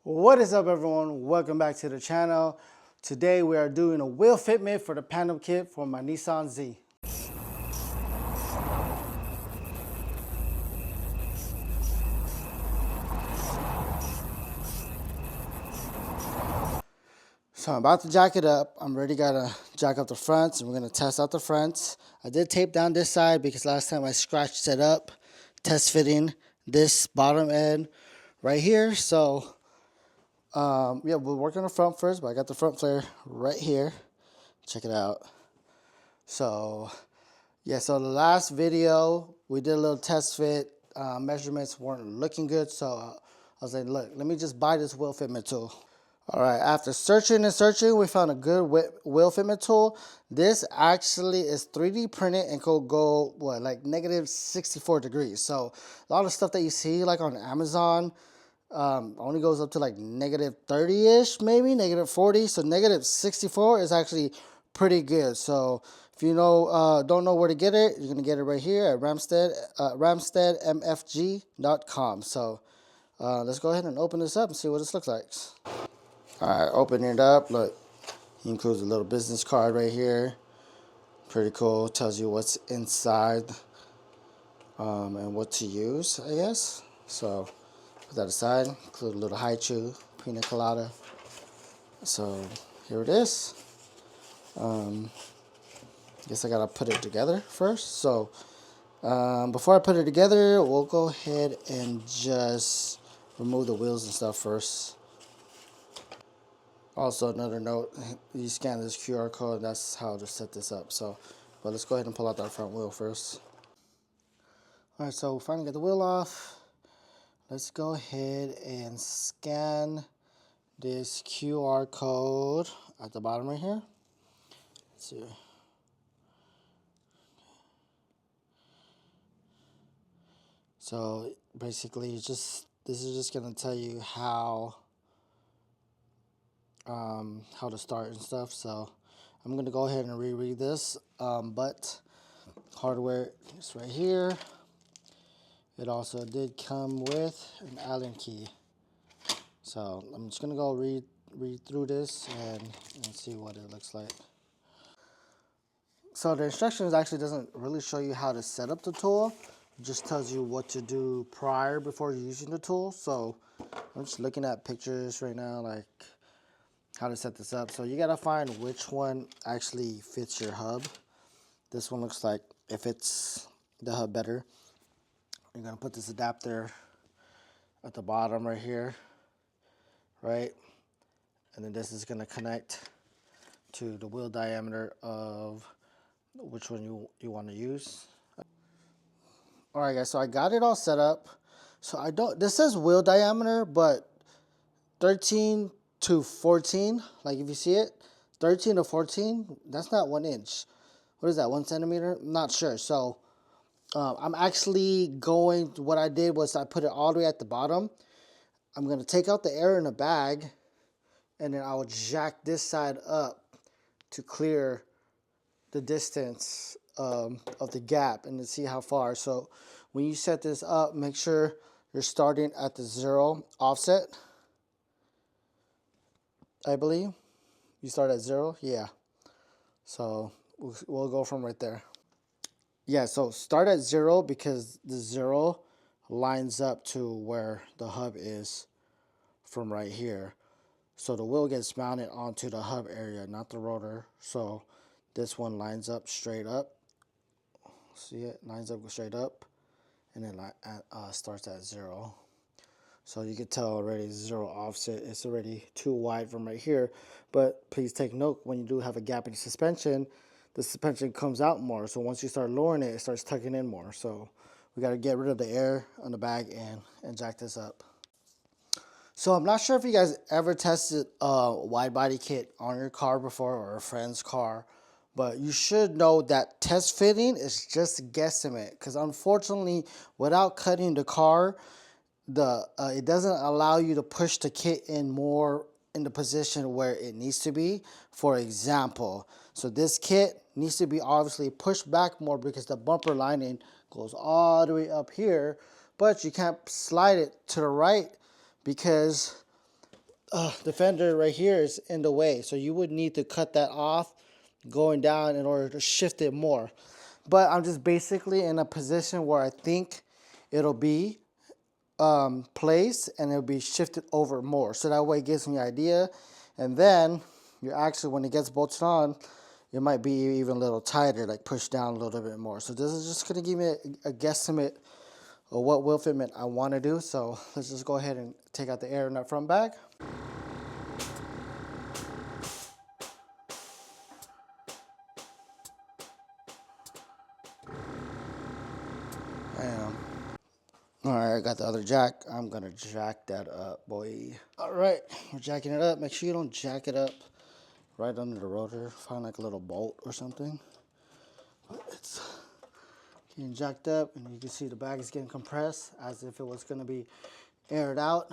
What is up, everyone? Welcome back to the channel. Today we are doing a wheel fitment for the Pandem kit for my Nissan Z. So I'm about to jack it up. I'm already gotta jack up the fronts and we're gonna test out the fronts. I did tape down this side because last time I scratched it up, test fitting this bottom end right here. So yeah, we'll work on the front first, but I got the front flare right here. Check it out. So yeah, so the last video we did a little test fit. Measurements weren't looking good, so I was like, look, let me just buy this wheel fitment tool. All right, after searching and searching, we found a good wheel fitment tool. This actually is 3D printed and could go, what, like negative 64 degrees. So a lot of stuff that you see like on Amazon only goes up to like negative 30-ish, maybe, negative 40. So negative 64 is actually pretty good. So if you don't know where to get it, you're going to get it right here at ramsteadmfg.com. So let's go ahead and open this up and see what this looks like. All right, open it up. Look, he includes a little business card right here. Pretty cool. Tells you what's inside and what to use, I guess. So put that aside. Include a little haichu, pina colada. So here it is. Guess I gotta put it together first. So before I put it together, we'll go ahead and just remove the wheels and stuff first. Also, another note, you scan this QR code, that's how to set this up. So, but let's go ahead and pull out that front wheel first. All right, so we finally got the wheel off. Let's go ahead and scan this QR code at the bottom right here. Let's see. So basically, this is just gonna tell you how to start and stuff. So I'm gonna go ahead and reread this. But hardware is right here. It also did come with an Allen key. So I'm just gonna go read through this and see what it looks like. So the instructions actually doesn't really show you how to set up the tool. It just tells you what to do prior before using the tool. So I'm just looking at pictures right now, like how to set this up. So you gotta find which one actually fits your hub. This one looks like it fits the hub better. You're gonna put this adapter at the bottom right here, right? And then this is gonna connect to the wheel diameter of which one you want to use. All right, guys, so I got it all set up. So this says wheel diameter, but 13 to 14, like if you see it, 13 to 14, that's not 1 inch. What is that, 1 centimeter? I'm not sure. So I'm actually what I did was I put it all the way at the bottom. I'm going to take out the air in the bag, and then I will jack this side up to clear the distance of the gap and to see how far. So when you set this up, make sure you're starting at the 0 offset. I believe you start at 0. Yeah. So we'll go from right there. Yeah, so start at 0 because the 0 lines up to where the hub is from right here. So the wheel gets mounted onto the hub area, not the rotor. So this one lines up straight up. See it? Lines up straight up. And then starts at 0. So you can tell already 0 offset. It's already too wide from right here. But please take note, when you do have a gap in the suspension comes out more. So once you start lowering it, it starts tucking in more. So we got to get rid of the air on the bag and jack this up. So I'm not sure if you guys ever tested a wide body kit on your car before or a friend's car, but you should know that test fitting is just a guesstimate, because unfortunately, without cutting the car, it doesn't allow you to push the kit in more in the position where it needs to be. For example, so this kit needs to be obviously pushed back more because the bumper lining goes all the way up here, but you can't slide it to the right because the fender right here is in the way. So you would need to cut that off going down in order to shift it more. But I'm just basically in a position where I think it'll be placed and it'll be shifted over more. So that way it gives me an idea. And then you actually, when it gets bolted on, it might be even a little tighter, like push down a little bit more. So this is just going to give me a guesstimate of what wheel fitment I want to do. So let's just go ahead and take out the air in that front bag. Bam. All right, I got the other jack. I'm going to jack that up, boy. All right, we're jacking it up. Make sure you don't jack it up right under the rotor. Find like a little bolt or something. But it's getting jacked up, and you can see the bag is getting compressed as if it was going to be aired out.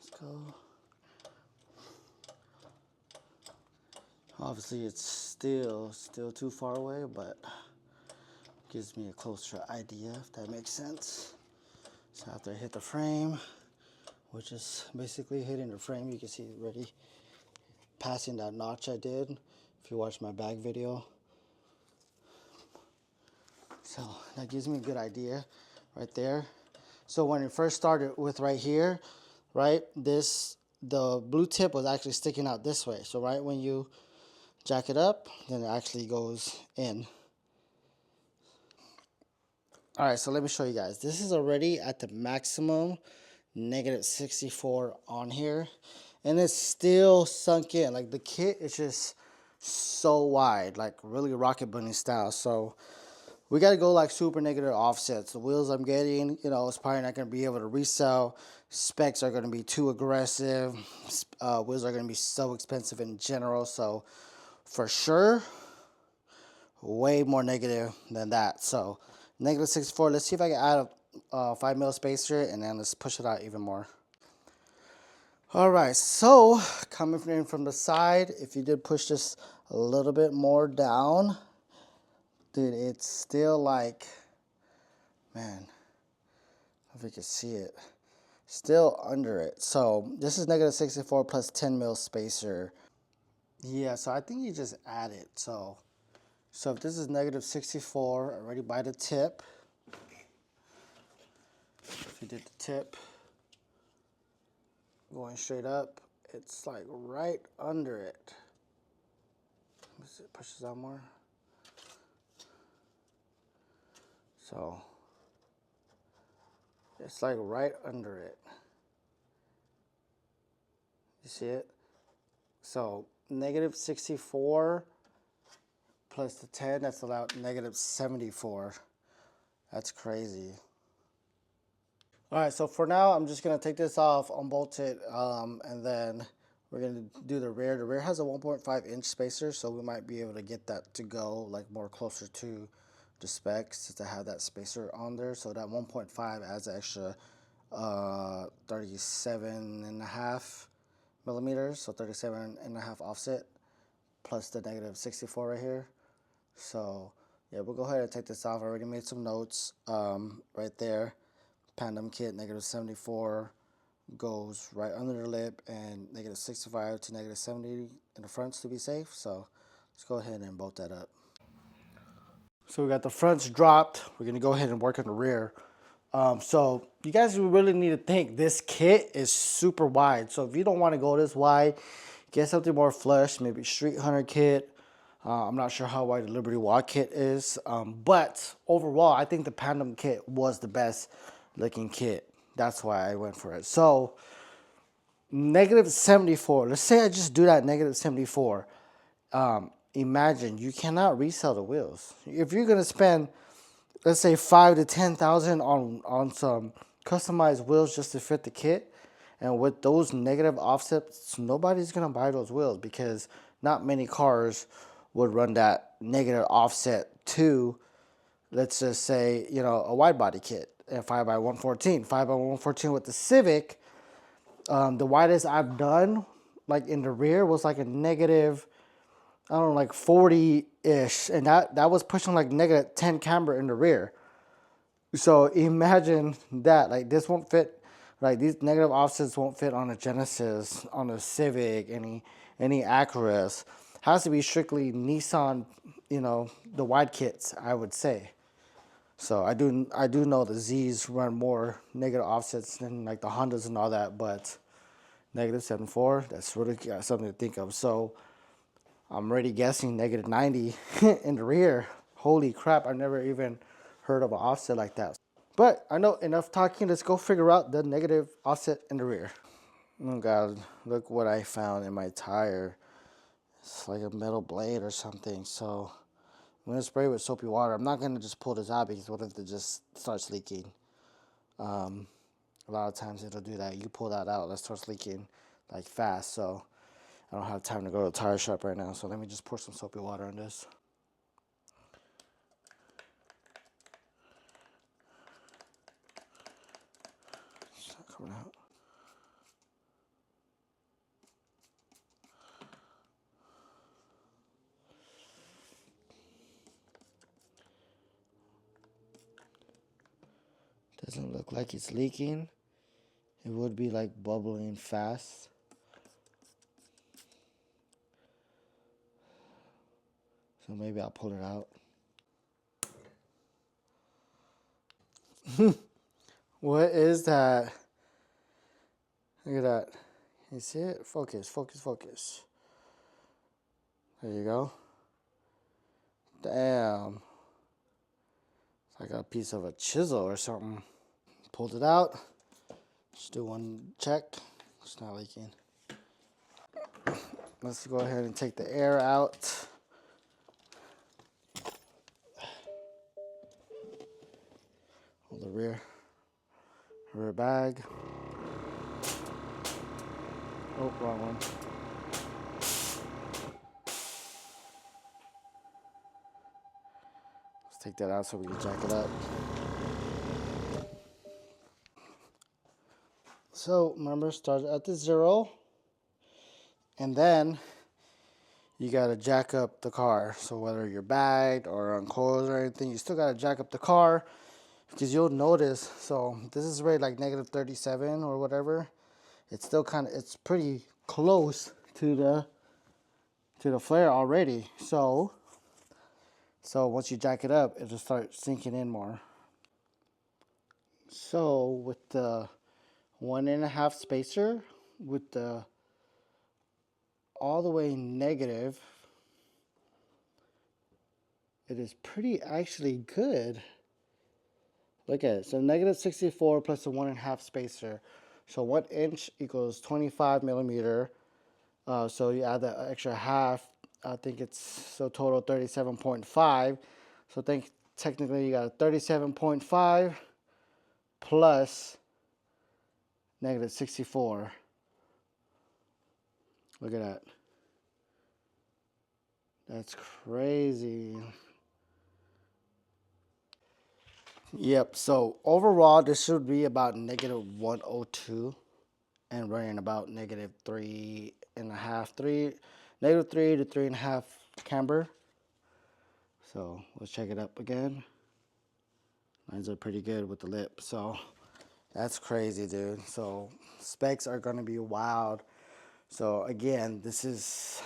Let's go. Obviously, it's still too far away, but gives me a closer idea, if that makes sense. So after I hit the frame, which is basically hitting the frame, you can see already passing that notch I did if you watch my bag video. So that gives me a good idea right there. So when it first started with right here, right, the blue tip was actually sticking out this way. So right when you jack it up, then it actually goes in. All right, so let me show you guys. This is already at the maximum -64 on here, and it's still sunk in. Like the kit is just so wide, like really rocket bunny style. So we got to go like super negative offsets. The wheels I'm getting, you know, it's probably not going to be able to resell. Specs are going to be too aggressive. Wheels are going to be so expensive in general. So for sure, way more negative than that. So -64. Let's see if I can add a 5mm spacer, and then let's push it out even more. All right, so coming in from the side, if you did push this a little bit more down, dude, it's still like, man, if you can see it, still under it. So this is -64 plus 10mm spacer. Yeah, so I think you just add it. So if this is -64 already by the tip, if you did the tip going straight up, it's like right under it. Let's see, push this out more. So it's like right under it. You see it? So -64 plus the 10, that's about -74. That's crazy. All right, so for now, I'm just gonna take this off, unbolt it, and then we're gonna do the rear. The rear has a 1.5-inch spacer, so we might be able to get that to go like more closer to the specs to have that spacer on there. So that 1.5 adds an extra 37.5 millimeters, so 37.5 offset, plus the -64 right here. So yeah, we'll go ahead and take this off. I already made some notes right there. Pandem kit -74 goes right under the lip, and -65 to -70 in the fronts to be safe. So let's go ahead and bolt that up. So we got the fronts dropped. We're gonna go ahead and work on the rear. So you guys really need to think, this kit is super wide. So if you don't want to go this wide, get something more flush, maybe Street Hunter kit. I'm not sure how wide the Liberty Walk kit is, but overall, I think the Pandem kit was the best looking kit. That's why I went for it. So -74. Let's say I just do that -74. Imagine you cannot resell the wheels. If you're gonna spend, let's say, 5 to 10,000 on some customized wheels just to fit the kit, and with those negative offsets, nobody's gonna buy those wheels because not many cars would run that negative offset to, let's just say, you know, a wide body kit, a 5x114. 5x114 with the Civic, the widest I've done, like in the rear, was like a negative, I don't know, like 40-ish, and that was pushing like -10 camber in the rear. So imagine that, like this won't fit, like these negative offsets won't fit on a Genesis, on a Civic, any Acuras. Has to be strictly Nissan, the wide kits, I would say. So I do know the Z's run more negative offsets than like the Hondas and all that, but negative 74, that's really something to think of. So I'm already guessing negative 90 in the rear. Holy crap, I never even heard of an offset like that. But I know enough talking. Let's go figure out the negative offset in the rear. Oh God, look what I found in my tire. It's like a metal blade or something. So I'm gonna spray with soapy water. I'm not gonna just pull this out because what if it just starts leaking? A lot of times it'll do that. You pull that out, that starts leaking like fast. So I don't have time to go to the tire shop right now. So let me just pour some soapy water on this. It's not coming out. Doesn't look like it's leaking. It would be like bubbling fast. So maybe I'll pull it out. What is that? Look at that. You see it? Focus, focus, focus. There you go. Damn. It's like a piece of a chisel or something. Pulled it out. Just do one check. It's not leaking. Let's go ahead and take the air out. Hold the rear bag. Oh, wrong one. Let's take that out so we can jack it up. So remember, start at the 0, and then you gotta jack up the car. So whether you're bagged or uncoiled or anything, you still gotta jack up the car because you'll notice. So this is rated like negative 37 or whatever. It's still it's pretty close to the flare already. So once you jack it up, it'll start sinking in more. So with the 1.5 spacer, with the all the way negative, it is pretty actually good. Look at it. So negative 64 plus the 1.5 spacer. So 1 inch equals 25 millimeter. So you add the extra half. I think it's so total 37.5. So technically you got 37.5 plus negative 64. Look at that. That's crazy. Yep, so overall this should be about negative 102 and running about negative 3.5, negative 3 to 3.5 camber. So let's check it up again. Lines are pretty good with the lip, so that's crazy, dude. So specs are gonna be wild. So again, this is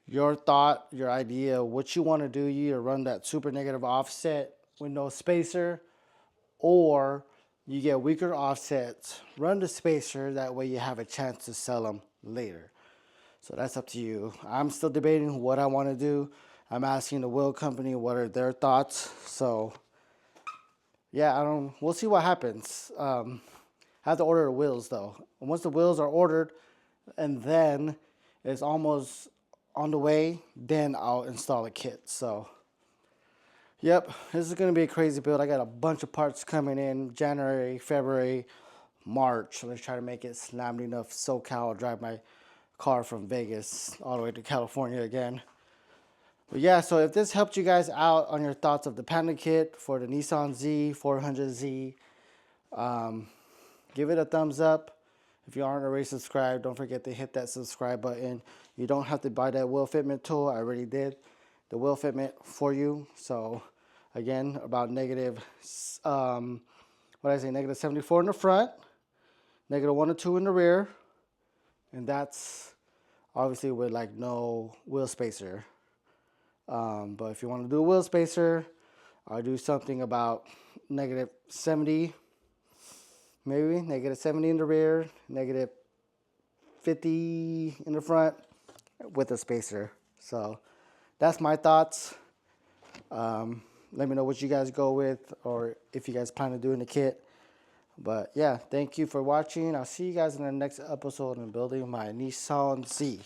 your thought, your idea, what you want to do. You either run that super negative offset with no spacer, or you get weaker offsets, run the spacer, that way you have a chance to sell them later. So that's up to you. I'm still debating what I want to do. I'm asking the wheel company what are their thoughts. So yeah, we'll see what happens. I have to order the wheels though. And once the wheels are ordered and then it's almost on the way, then I'll install a kit. So yep, this is going to be a crazy build. I got a bunch of parts coming in January, February, March. I'm going to try to make it slammed enough SoCal. I'll drive my car from Vegas all the way to California again. But yeah, so if this helped you guys out on your thoughts of the Pandem kit for the Nissan Z 400Z, give it a thumbs up. If you aren't already subscribed, don't forget to hit that subscribe button. You don't have to buy that wheel fitment tool. I already did the wheel fitment for you. So Again, about negative, what did I say, negative 74 in the front, negative 1 or 2 in the rear, and that's obviously with like no wheel spacer. But if you want to do a wheel spacer, I'll do something about negative 70, maybe negative 70 in the rear, negative 50 in the front with a spacer. So that's my thoughts. Let me know what you guys go with, or if you guys plan to do in the kit. But yeah, thank you for watching. I'll see you guys in the next episode in building my Nissan Z.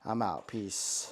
I'm out. Peace.